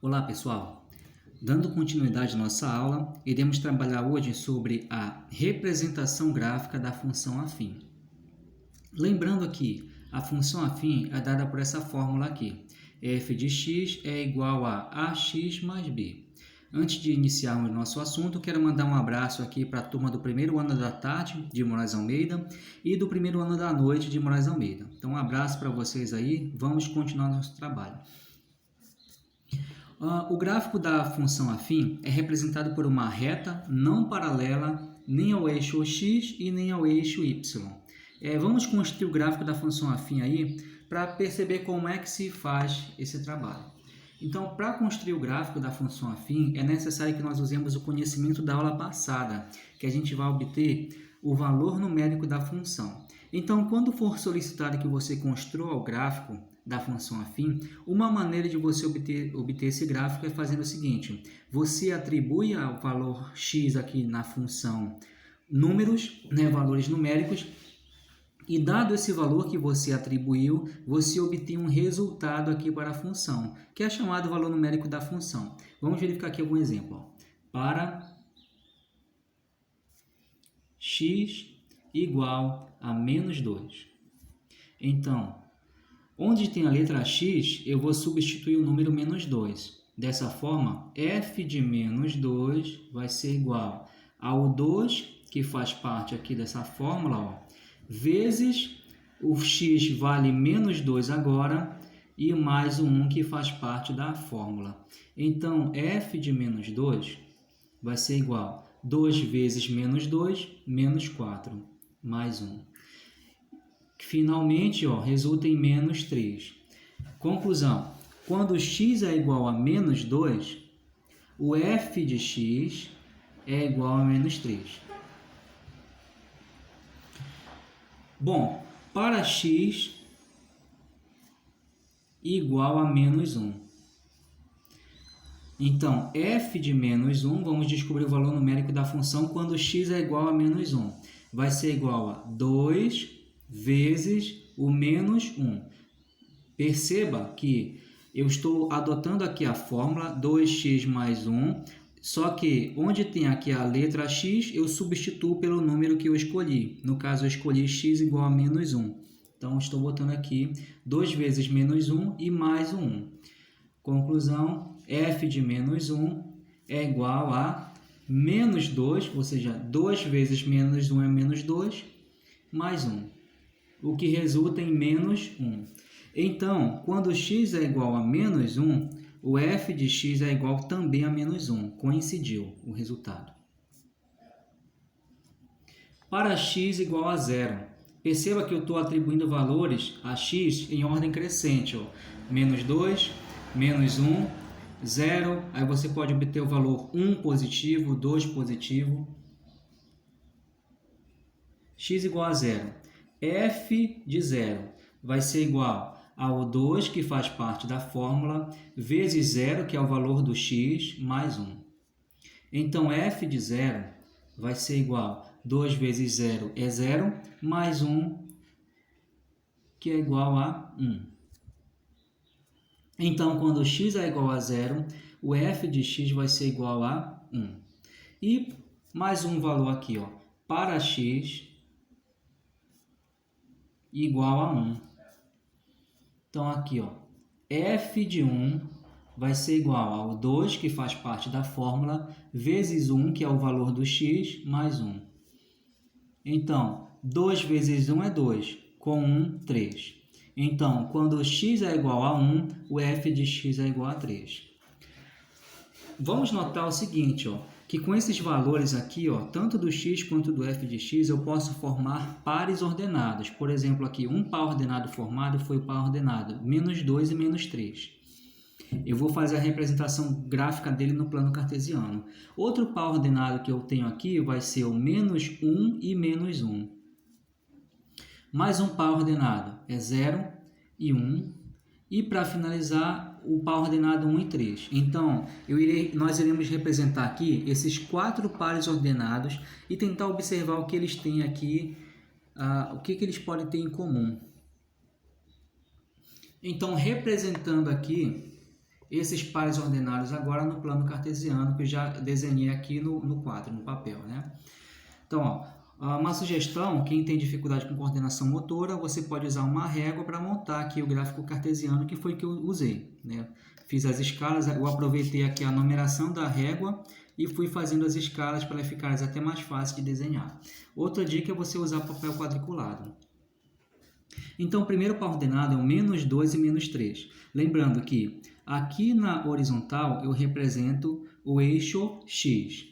Olá pessoal, dando continuidade à nossa aula, iremos trabalhar hoje sobre a representação gráfica da função afim. Lembrando que a função afim é dada por essa fórmula aqui, f de x é igual a ax mais b. Antes de iniciarmos nosso assunto, quero mandar um abraço aqui para a turma do primeiro ano da tarde de Moraes Almeida e do primeiro ano da noite de Moraes Almeida. Então um abraço para vocês aí, vamos continuar nosso trabalho. O gráfico da função afim é representado por uma reta não paralela nem ao eixo x e nem ao eixo y. Vamos construir o gráfico da função afim aí para perceber como é que se faz esse trabalho. Então, para construir o gráfico da função afim, é necessário que nós usemos o conhecimento da aula passada, que a gente vai obter o valor numérico da função. Então, quando for solicitado que você construa o gráfico da função afim, uma maneira de você obter esse gráfico é fazendo o seguinte: você atribui ao valor x aqui na função números, valores numéricos, e dado esse valor que você atribuiu, você obtém um resultado aqui para a função, que é chamado valor numérico da função. Vamos verificar aqui algum exemplo. Para x igual a menos 2. Então, onde tem a letra x, eu vou substituir o número menos 2. Dessa forma, f de menos 2 vai ser igual ao 2, que faz parte aqui dessa fórmula, vezes o x vale menos 2 agora, e mais o 1 que faz parte da fórmula. Então, f de menos 2 vai ser igual a 2 vezes menos 2, menos 4, mais 1. Finalmente, resulta em menos 3. Conclusão: quando x é igual a menos 2, o f de x é igual a menos 3. Bom, para x igual a menos 1. Então, f de menos 1, vamos descobrir o valor numérico da função quando x é igual a menos 1. Vai ser igual a 2 vezes o menos 1. Perceba que eu estou adotando aqui a fórmula 2x mais 1, só que onde tem aqui a letra x, eu substituo pelo número que eu escolhi. No caso, eu escolhi x igual a menos 1. Então, estou botando aqui 2 vezes menos 1 e mais o 1. Conclusão: f de menos 1 é igual a menos 2, ou seja, 2 vezes menos 1 é menos 2, mais 1. O que resulta em menos 1. Então, quando x é igual a menos 1, o f de x é igual também a menos 1. Coincidiu o resultado. Para x igual a 0, perceba que eu estou atribuindo valores a x em ordem crescente. Menos 2, menos 1, 0. Aí você pode obter o valor 1 positivo, 2 positivo. X igual a 0. F de 0 vai ser igual ao 2, que faz parte da fórmula, vezes 0, que é o valor do x, mais 1. Então, f de 0 vai ser igual a 2 vezes 0 é 0, mais 1, que é igual a 1. Então, quando x é igual a 0, o f de x vai ser igual a 1. E mais um valor aqui, para x igual a 1. Então, aqui, f de 1 vai ser igual ao 2, que faz parte da fórmula, vezes 1, que é o valor do x, mais 1. Então, 2 vezes 1 é 2, com 1, 3. Então, quando x é igual a 1, o f de x é igual a 3. Vamos notar o seguinte, que com esses valores aqui, tanto do x quanto do f de x, eu posso formar pares ordenados. Por exemplo, aqui, um par ordenado formado foi o par ordenado menos 2 e menos 3. Eu vou fazer a representação gráfica dele no plano cartesiano. Outro par ordenado que eu tenho aqui vai ser o menos 1 e menos 1. Mais um par ordenado é 0 e 1. E para finalizar, o par ordenado 1 e 3. Então, nós iremos representar aqui esses 4 pares ordenados e tentar observar o que eles têm aqui, o que eles podem ter em comum. Então, representando aqui esses pares ordenados agora no plano cartesiano, que eu já desenhei aqui no quadro, no papel, né? Então, ó, uma sugestão, quem tem dificuldade com coordenação motora, você pode usar uma régua para montar aqui o gráfico cartesiano, que foi que eu usei, né? Fiz as escalas, eu aproveitei aqui a numeração da régua e fui fazendo as escalas para ficar até mais fácil de desenhar. Outra dica é você usar papel quadriculado. Então, o primeiro par ordenado é o menos 2 e menos 3. Lembrando que aqui na horizontal eu represento o eixo X,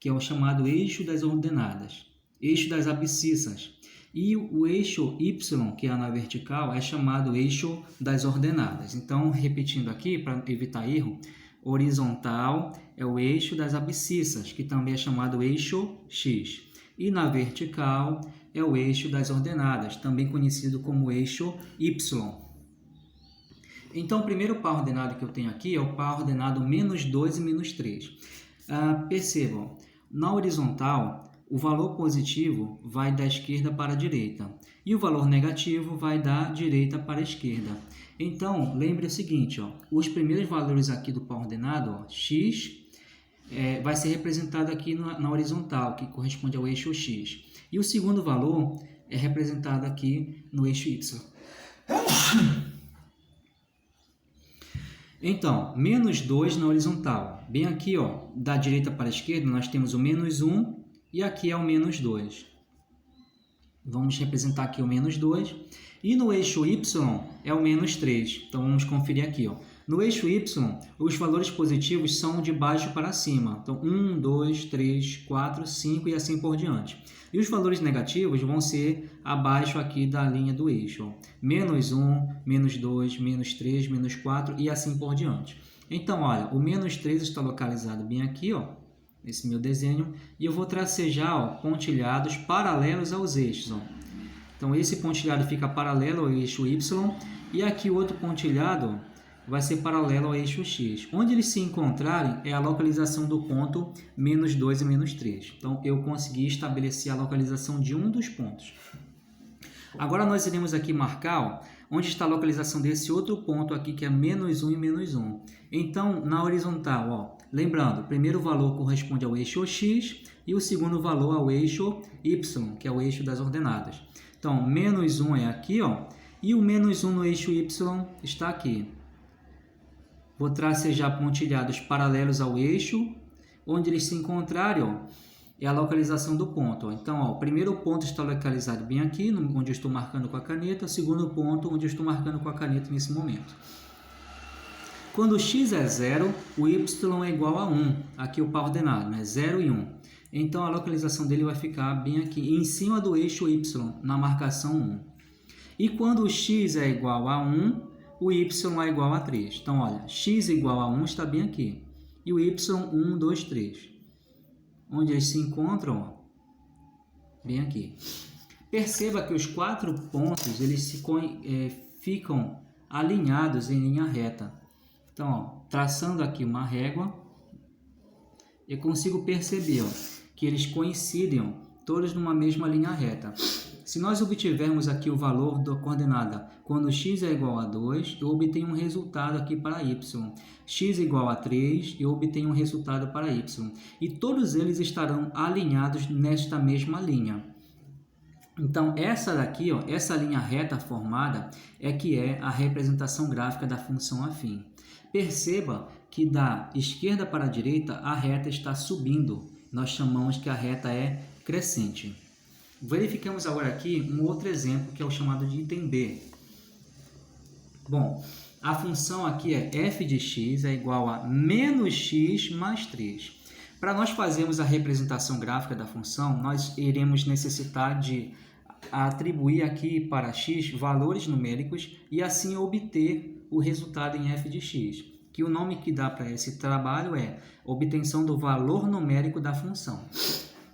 que é o chamado eixo das ordenadas, eixo das abscissas. E o eixo Y, que é na vertical, é chamado eixo das ordenadas. Então, repetindo aqui, para evitar erro, horizontal é o eixo das abscissas, que também é chamado eixo X. E na vertical é o eixo das ordenadas, também conhecido como eixo Y. Então, o primeiro par ordenado que eu tenho aqui é o par ordenado menos 2 e menos 3. Percebam, na horizontal, o valor positivo vai da esquerda para a direita e o valor negativo vai da direita para a esquerda. Então, lembre o seguinte, ó, os primeiros valores aqui do par ordenado, ó, x, vai ser representado aqui na horizontal, que corresponde ao eixo X. E o segundo valor é representado aqui no eixo Y. Então, menos 2 na horizontal. Bem aqui, ó, da direita para a esquerda, nós temos o menos 1 e aqui é o menos 2. Vamos representar aqui o menos 2. E no eixo Y é o menos 3. Então, vamos conferir aqui, ó. No eixo Y, os valores positivos são de baixo para cima. Então, 1, 2, 3, 4, 5 e assim por diante. E os valores negativos vão ser abaixo aqui da linha do eixo. Ó. Menos 1, menos 2, menos 3, menos 4 e assim por diante. Então, olha, o menos 3 está localizado bem aqui, ó, nesse meu desenho. E eu vou tracejar, ó, pontilhados paralelos aos eixos. Ó. Então, esse pontilhado fica paralelo ao eixo Y. E aqui o outro pontilhado vai ser paralelo ao eixo X. Onde eles se encontrarem é a localização do ponto menos 2 e menos 3. Então, eu consegui estabelecer a localização de um dos pontos. Agora, nós iremos aqui marcar, ó, onde está a localização desse outro ponto aqui, que é menos 1 e menos 1. Então, na horizontal, ó, lembrando, o primeiro valor corresponde ao eixo X e o segundo valor ao eixo Y, que é o eixo das ordenadas. Então, menos 1 é aqui, ó, e o menos 1 no eixo Y está aqui. Vou tracejar pontilhados paralelos ao eixo, onde eles se encontrarem, ó, é a localização do ponto. Ó. Então, ó, o primeiro ponto está localizado bem aqui, onde eu estou marcando com a caneta, o segundo ponto, onde eu estou marcando com a caneta nesse momento. Quando x é 0, o y é igual a 1, aqui o par ordenado, né? 0 e 1. Então, a localização dele vai ficar bem aqui, em cima do eixo y, na marcação 1. E quando o x é igual a 1, o y é igual a 3. Então, olha, x igual a 1 está bem aqui. E o y, 1, 2, 3. Onde eles se encontram, ó, bem aqui. Perceba que os 4 pontos eles ficam alinhados em linha reta. Então, ó, traçando aqui uma régua, eu consigo perceber, ó, que eles coincidem, ó, todos numa mesma linha reta. Se nós obtivermos aqui o valor da coordenada quando x é igual a 2, eu obtenho um resultado aqui para y. X igual a 3, eu obtenho um resultado para y. E todos eles estarão alinhados nesta mesma linha. Então, essa daqui, ó, essa linha reta formada é que é a representação gráfica da função afim. Perceba que da esquerda para a direita a reta está subindo. Nós chamamos que a reta é crescente. Verificamos agora aqui um outro exemplo, que é o chamado de item B. Bom, a função aqui é f de x é igual a menos x mais 3. Para nós fazermos a representação gráfica da função, nós iremos necessitar de atribuir aqui para x valores numéricos e assim obter o resultado em f de x. Que o nome que dá para esse trabalho é obtenção do valor numérico da função.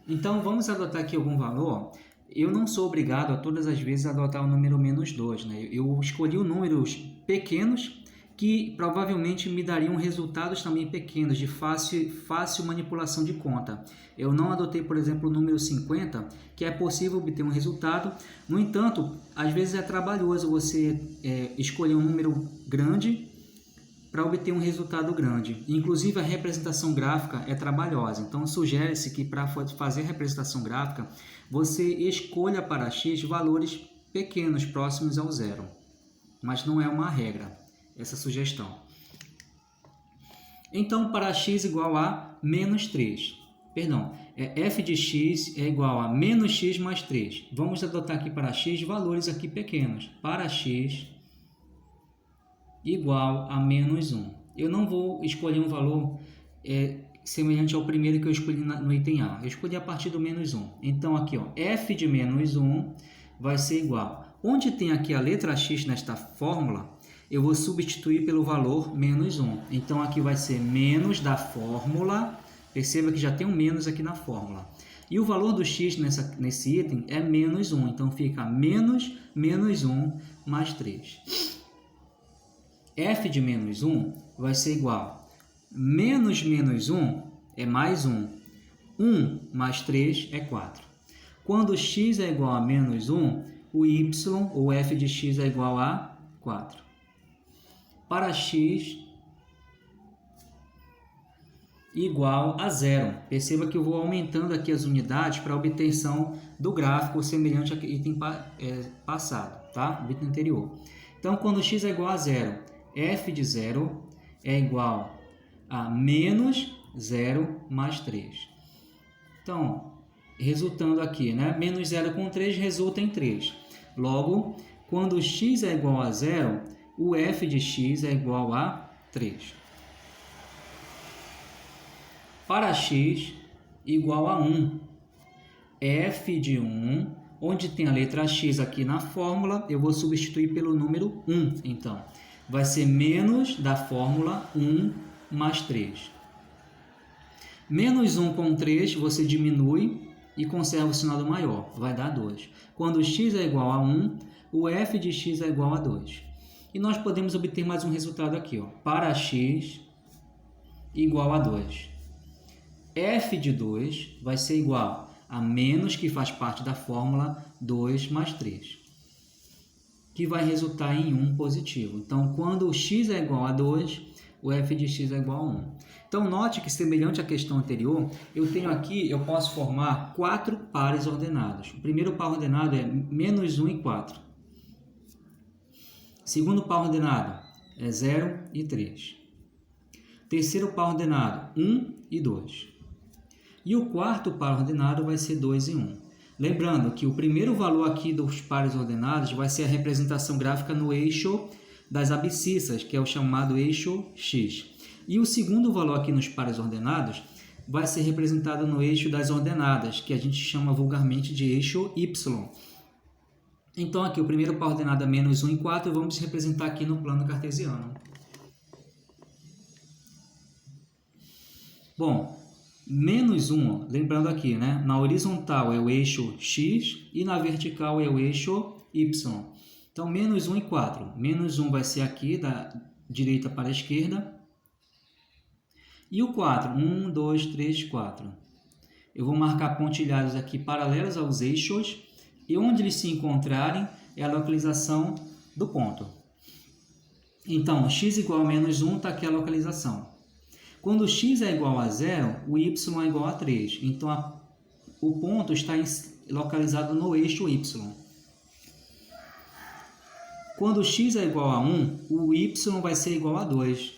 Então, vamos adotar aqui algum valor. Eu não sou obrigado a todas as vezes a adotar o número menos 2. Né? Eu escolhi números pequenos que provavelmente me dariam resultados também pequenos, de fácil manipulação de conta. Eu não adotei, por exemplo, o número 50, que é possível obter um resultado. No entanto, às vezes é trabalhoso você escolher um número grande para obter um resultado grande. Inclusive, a representação gráfica é trabalhosa. Então, sugere-se que para fazer a representação gráfica, você escolha para x valores pequenos, próximos ao zero. Mas não é uma regra essa sugestão. Então, para x igual a menos 3. Perdão, f de x é igual a menos x mais 3. Vamos adotar aqui para x valores aqui pequenos. Para x igual a menos 1. Eu não vou escolher um valor semelhante ao primeiro que eu escolhi no item A. Eu escolhi a partir do menos 1. Então, aqui, ó, f de menos 1 vai ser igual. Onde tem aqui a letra x nesta fórmula, eu vou substituir pelo valor menos 1. Então, aqui vai ser menos da fórmula. Perceba que já tem um menos aqui na fórmula. E o valor do x nesse item é menos 1. Então, fica menos 1 mais 3. F de menos 1 vai ser igual a menos 1 é mais 1. 1 mais 3 é 4. Quando x é igual a menos 1, o y, ou f de x, é igual a 4. Para x igual a 0. Perceba que eu vou aumentando aqui as unidades para a obtenção do gráfico semelhante ao item passado, tá? O item anterior. Então, quando x é igual a 0, f de 0 é igual a menos 0 mais 3. Então, resultando aqui, né? Menos 0 com 3 resulta em 3. Logo, quando x é igual a 0, o f de x é igual a 3. Para x igual a 1, f de 1, onde tem a letra x aqui na fórmula, eu vou substituir pelo número 1, então. Vai ser menos da fórmula 1 mais 3. Menos 1 com 3, você diminui e conserva o sinal do maior, vai dar 2. Quando x é igual a 1, o f de x é igual a 2. E nós podemos obter mais um resultado aqui, ó. Para x igual a 2. F de 2 vai ser igual a menos, que faz parte da fórmula, 2 mais 3, que vai resultar em 1 positivo. Então, quando o x é igual a 2, o f de x é igual a 1. Então, note que, semelhante à questão anterior, eu posso formar 4 pares ordenados. O primeiro par ordenado é menos 1 e 4. Segundo par ordenado é 0 e 3. Terceiro par ordenado, 1 e 2. E o quarto par ordenado vai ser 2 e 1. Lembrando que o primeiro valor aqui dos pares ordenados vai ser a representação gráfica no eixo das abscissas, que é o chamado eixo x. E o segundo valor aqui nos pares ordenados vai ser representado no eixo das ordenadas, que a gente chama vulgarmente de eixo y. Então, aqui o primeiro par ordenado é menos 1 e 4, vamos representar aqui no plano cartesiano. Bom, menos 1, lembrando aqui, né? Na horizontal é o eixo x e na vertical é o eixo y. Então, menos 1 e 4. Menos 1 vai ser aqui, da direita para a esquerda. E o 4, 1, 2, 3, 4. Eu vou marcar pontilhados aqui paralelos aos eixos. E onde eles se encontrarem é a localização do ponto. Então, x igual a menos 1 está aqui a localização. Quando x é igual a 0, o y é igual a 3. Então, o ponto está localizado no eixo y. Quando x é igual a 1, o y vai ser igual a 2.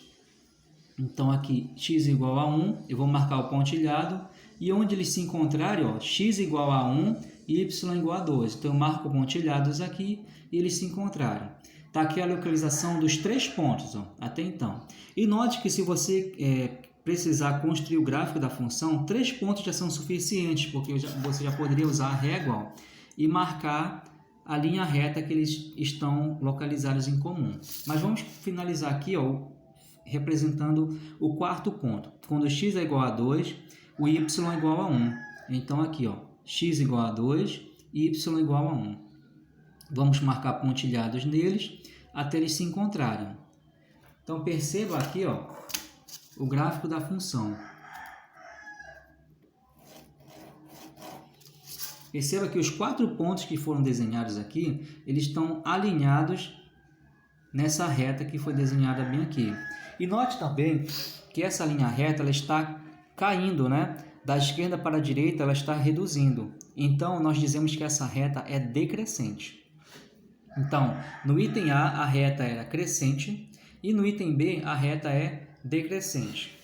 Então, aqui, x igual a 1, eu vou marcar o pontilhado. E onde eles se encontrarem, ó, x igual a 1 e y igual a 2. Então, eu marco pontilhados aqui e eles se encontraram. Está aqui a localização dos 3 pontos, ó, até então. E note que se você precisar construir o gráfico da função, 3 pontos já são suficientes, porque você já poderia usar a régua, ó, e marcar a linha reta que eles estão localizados em comum. Mas vamos finalizar aqui, ó, representando o quarto ponto. Quando x é igual a 2, o y é igual a 1. Então, aqui, ó, x igual a 2 e y igual a 1. Vamos marcar pontilhados neles até eles se encontrarem. Então, perceba aqui, ó, o gráfico da função. Perceba que os 4 pontos que foram desenhados aqui, eles estão alinhados nessa reta que foi desenhada bem aqui. E note também que essa linha reta ela está caindo, né? Da esquerda para a direita ela está reduzindo. Então, nós dizemos que essa reta é decrescente. Então, no item A, a reta era crescente e no item B, a reta é decrescente.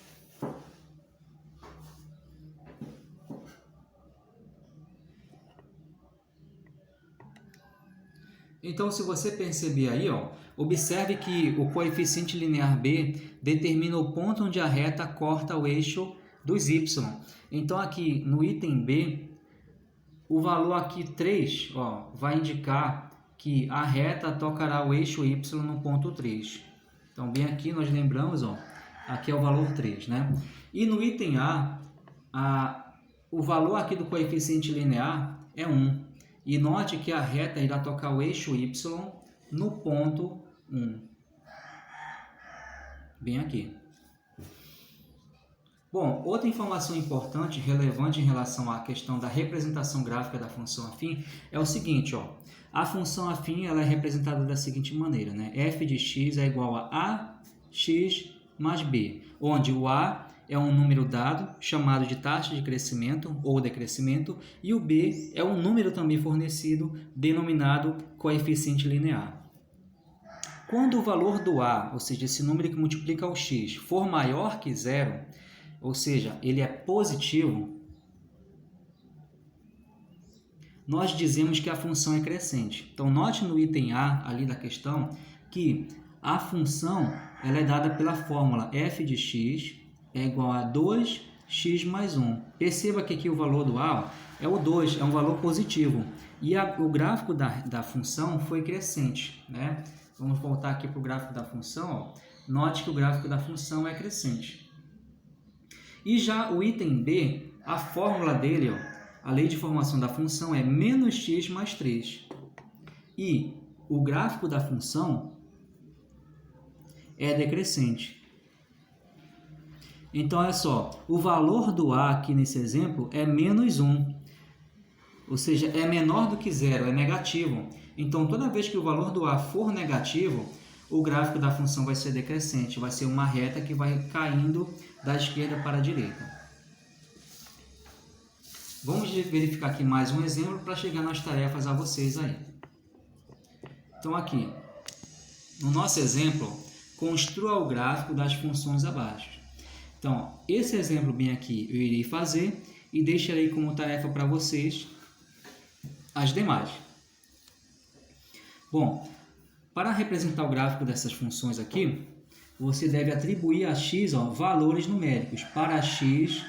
Então, se você perceber aí, ó, observe que o coeficiente linear B determina o ponto onde a reta corta o eixo dos y. Então, aqui no item B, o valor aqui 3 ó, vai indicar que a reta tocará o eixo y no ponto 3. Então, bem aqui nós lembramos, ó, aqui é o valor 3, né? E no item A, o valor aqui do coeficiente linear é 1. E note que a reta irá tocar o eixo y no ponto 1. Bem aqui. Bom, outra informação importante, relevante em relação à questão da representação gráfica da função afim é o seguinte, ó. A função afim ela é representada da seguinte maneira, né? F de x é igual a ax mais b, onde o a é um número dado, chamado de taxa de crescimento ou decrescimento, e o b é um número também fornecido, denominado coeficiente linear. Quando o valor do a, ou seja, esse número que multiplica o x, for maior que zero, ou seja, ele é positivo, nós dizemos que a função é crescente. Então, note no item A, ali da questão, que a função ela é dada pela fórmula f de x é igual a 2x mais 1. Perceba que aqui o valor do A é o 2, é um valor positivo. E o gráfico da função foi crescente, né? Vamos voltar aqui para o gráfico da função. Ó. Note que o gráfico da função é crescente. E já o item B, a fórmula dele, ó, a lei de formação da função é menos x mais 3. E o gráfico da função é decrescente. Então, olha só, o valor do A aqui nesse exemplo é menos 1. Ou seja, é menor do que zero, é negativo. Então, toda vez que o valor do A for negativo, o gráfico da função vai ser decrescente. Vai ser uma reta que vai caindo da esquerda para a direita. Vamos verificar aqui mais um exemplo para chegar nas tarefas a vocês aí. Então, aqui, no nosso exemplo, construa o gráfico das funções abaixo. Então, esse exemplo bem aqui eu irei fazer e deixarei como tarefa para vocês as demais. Bom, para representar o gráfico dessas funções aqui, você deve atribuir a x valores numéricos. Para x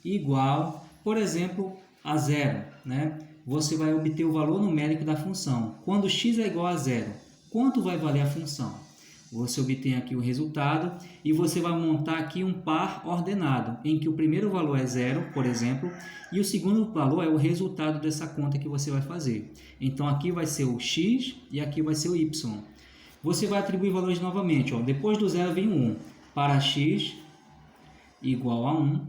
igual, por exemplo, a 0, né? Você vai obter o valor numérico da função. Quando x é igual a 0, quanto vai valer a função? Você obtém aqui o resultado e você vai montar aqui um par ordenado, em que o primeiro valor é 0, por exemplo, e o segundo valor é o resultado dessa conta que você vai fazer. Então, aqui vai ser o x e aqui vai ser o y. Você vai atribuir valores novamente. Ó. Depois do 0 vem o 1. Para x igual a 1,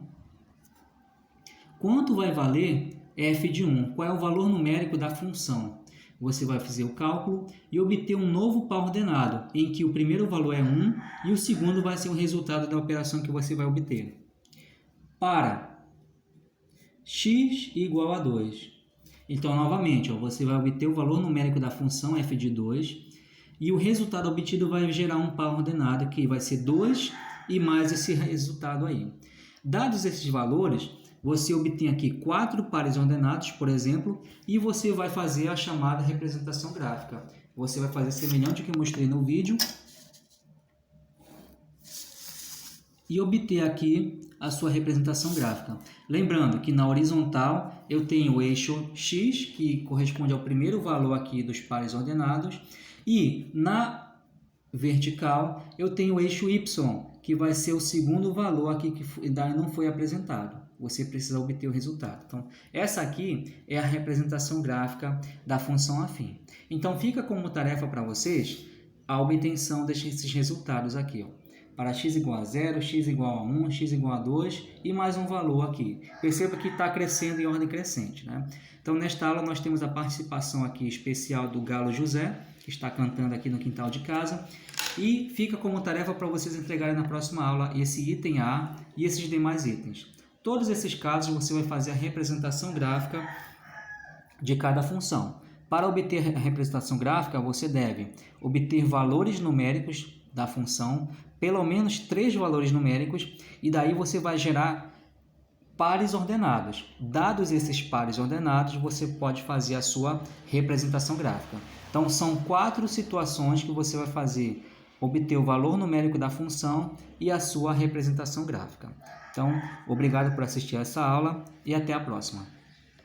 quanto vai valer f de 1? Qual é o valor numérico da função? Você vai fazer o cálculo e obter um novo par ordenado, em que o primeiro valor é 1 e o segundo vai ser o resultado da operação que você vai obter. Para x igual a 2. Então, novamente, você vai obter o valor numérico da função f de 2 e o resultado obtido vai gerar um par ordenado, que vai ser 2 e mais esse resultado aí. Dados esses valores, você obtém aqui 4 pares ordenados, por exemplo, e você vai fazer a chamada representação gráfica. Você vai fazer semelhante ao que eu mostrei no vídeo e obter aqui a sua representação gráfica. Lembrando que na horizontal eu tenho o eixo x, que corresponde ao primeiro valor aqui dos pares ordenados, e na vertical eu tenho o eixo y, que vai ser o segundo valor aqui que ainda não foi apresentado. Você precisa obter o resultado. Então, essa aqui é a representação gráfica da função afim. Então, fica como tarefa para vocês a obtenção desses resultados aqui. Ó. Para x igual a 0, x igual a 1, x igual a 2 e mais um valor aqui. Perceba que está crescendo em ordem crescente, né? Então, nesta aula, nós temos a participação aqui especial do Galo José, que está cantando aqui no quintal de casa. E fica como tarefa para vocês entregarem na próxima aula esse item A e esses demais itens. Todos esses casos você vai fazer a representação gráfica de cada função. Para obter a representação gráfica, você deve obter valores numéricos da função, pelo menos 3 valores numéricos, e daí você vai gerar pares ordenados. Dados esses pares ordenados, você pode fazer a sua representação gráfica. Então, são 4 situações que você vai fazer, obter o valor numérico da função e a sua representação gráfica. Então, obrigado por assistir a essa aula e até a próxima.